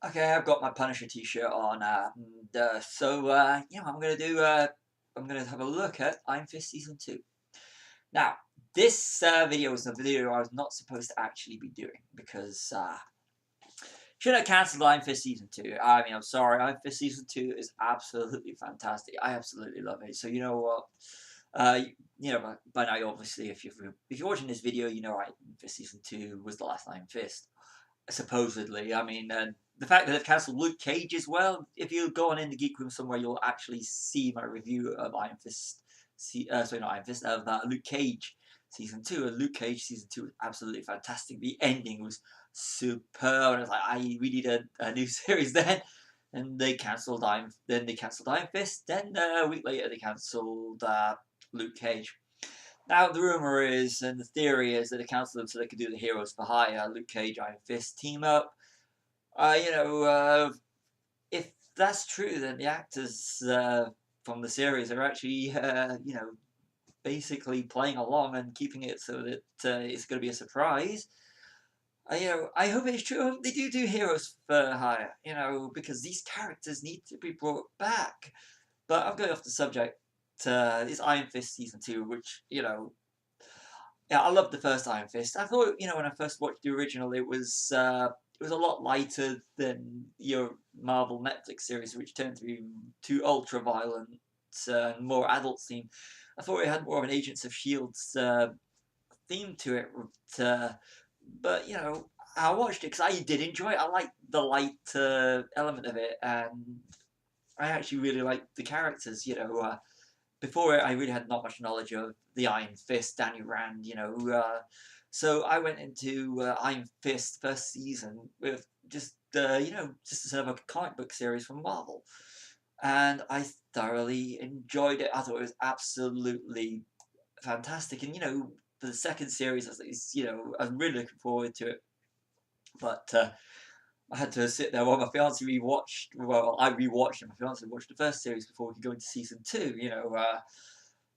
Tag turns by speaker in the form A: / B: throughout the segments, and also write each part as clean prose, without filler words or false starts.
A: Okay, I've got my Punisher t-shirt on, I'm gonna I'm gonna have a look at Iron Fist Season 2. Now, this video is a video I was not supposed to actually be doing because, should have cancelled Iron Fist Season 2. I mean, I'm sorry, Iron Fist Season 2 is absolutely fantastic. I absolutely love it. So you know what? By now, obviously, if you're watching this video, you know Iron Fist Season 2 was the last Iron Fist. Supposedly. I mean, the fact that they've cancelled Luke Cage as well. If you go on in the Geek Room somewhere, you'll actually see my review of Iron Fist. Sorry, not Iron Fist. Of Luke Cage season 2. And Luke Cage season 2 was absolutely fantastic. The ending was superb. And it's like we need a new series then. And they cancelled Iron. Then they cancelled Iron Fist. Then a week later they cancelled Luke Cage. Now the rumor is, and the theory is, that they cancelled them so they could do the Heroes for Hire, Luke Cage, Iron Fist team up. If that's true, then the actors from the series are actually, basically playing along and keeping it so that it's going to be a surprise. I hope it's true. I hope they do Heroes for Hire, because these characters need to be brought back. But I'm going off the subject. It's Iron Fist season 2, which yeah, I loved the first Iron Fist. I thought, when I first watched the original, it was a lot lighter than your Marvel Netflix series, which turned to be too ultra violent and more adult theme. I thought it had more of an Agents of Shields theme to it, uh, but I watched it because I did enjoy it. I liked the light element of it, and I actually really liked the characters. Before I really had not much knowledge of the Iron Fist, Danny Rand, so I went into Iron Fist first season with just sort of a comic book series from Marvel, and I thoroughly enjoyed it. I thought it was absolutely fantastic, and for the second series, I was really looking forward to it, but. I had to sit there while my fiance rewatched. Well, I rewatched, and my fiance watched the first series before we could go into season 2. It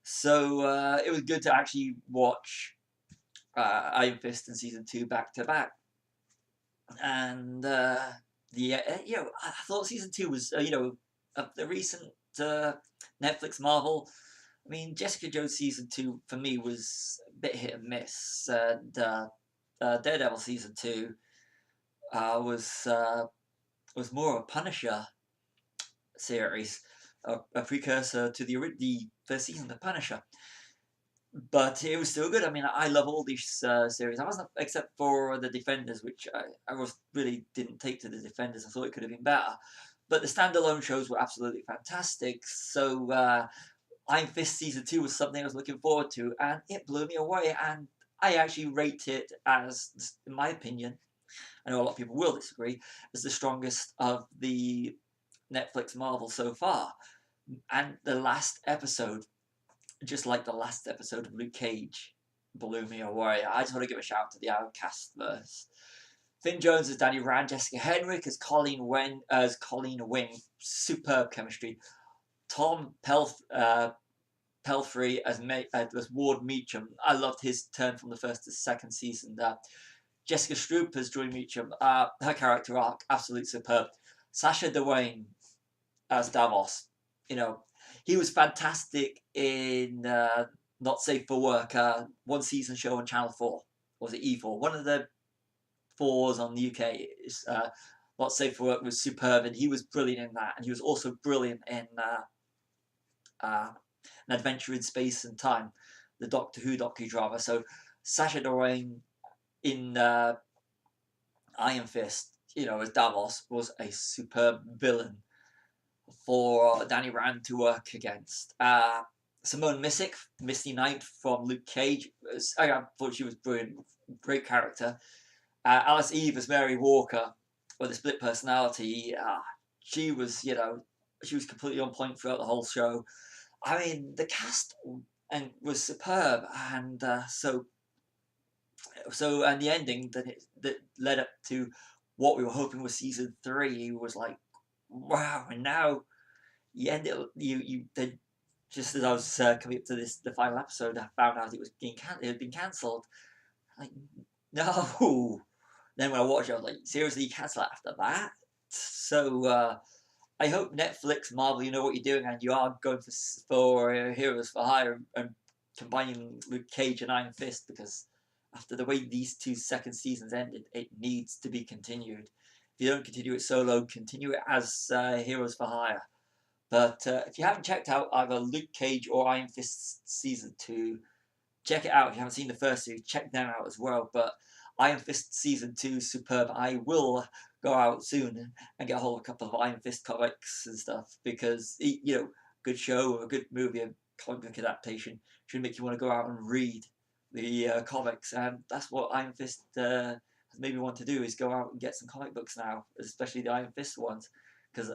A: was good to actually watch Iron Fist and season 2 back to back. And I thought season 2 was of the recent Netflix Marvel. I mean, Jessica Jones season 2 for me was a bit hit and miss, and Daredevil season 2 was more of a Punisher series, a precursor to the first season of the Punisher. But it was still good. I mean, I love all these series. I wasn't, except for the Defenders, which I really didn't take to the Defenders. I thought it could have been better. But the standalone shows were absolutely fantastic. So Iron Fist season 2 was something I was looking forward to, and it blew me away. And I actually rate it as, in my opinion, I know a lot of people will disagree, as the strongest of the Netflix Marvel so far. And the last episode, just like the last episode of Luke Cage, blew me away. I just want to give a shout out to the Outcast verse. Finn Jones as Danny Rand, Jessica Henwick as Colleen Wing, superb chemistry. Tom Pelfrey as Ward Meacham. I loved his turn from the first to second season. Jessica Stroup as Joy Meacham. Her character arc, absolutely superb. Sasha Dwayne as Davos. He was fantastic in Not Safe for Work, one season show on Channel 4. Or was it E4? One of the fours on the UK. Not Safe for Work was superb, and he was brilliant in that. And he was also brilliant in An Adventure in Space and Time, the Doctor Who docudrama. So Sasha Dwayne in Iron Fist, as Davos, was a superb villain for Danny Rand to work against. Simone Missick, Misty Knight from Luke Cage, I thought she was brilliant, great character. Alice Eve as Mary Walker with a split personality. She was, she was completely on point throughout the whole show. I mean, the cast was superb, and and the ending that led up to what we were hoping was season 3 was like, wow. And now you end it, just as I was coming up to the final episode, I found out it had been cancelled. Like, no. Then when I watched it, I was like, seriously, you cancel it after that? So I hope Netflix, Marvel, you know what you're doing, and you are going for Heroes for Hire and combining Luke Cage and Iron Fist, because after the way these two second seasons ended, it needs to be continued. If you don't continue it solo, continue it as Heroes for Hire. But if you haven't checked out either Luke Cage or Iron Fist season 2, check it out. If you haven't seen the first two, check them out as well. But Iron Fist season 2 is superb. I will go out soon and get a hold of a couple of Iron Fist comics and stuff, because good show, a good movie, a comic book adaptation should make you want to go out and read the comics, and that's what Iron Fist has made me want to do, is go out and get some comic books now, especially the Iron Fist ones, because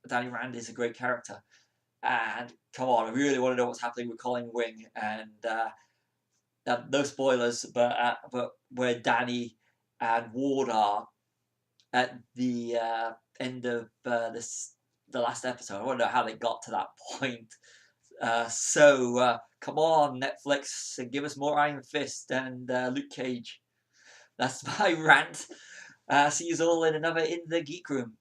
A: Danny Rand is a great character. And come on, I really want to know what's happening with Colin Wing, and no spoilers, but where Danny and Ward are at the end of the last episode. I want to know how they got to that point. So come on, Netflix, and give us more Iron Fist and Luke Cage. That's my rant. See you all in another In the Geek Room.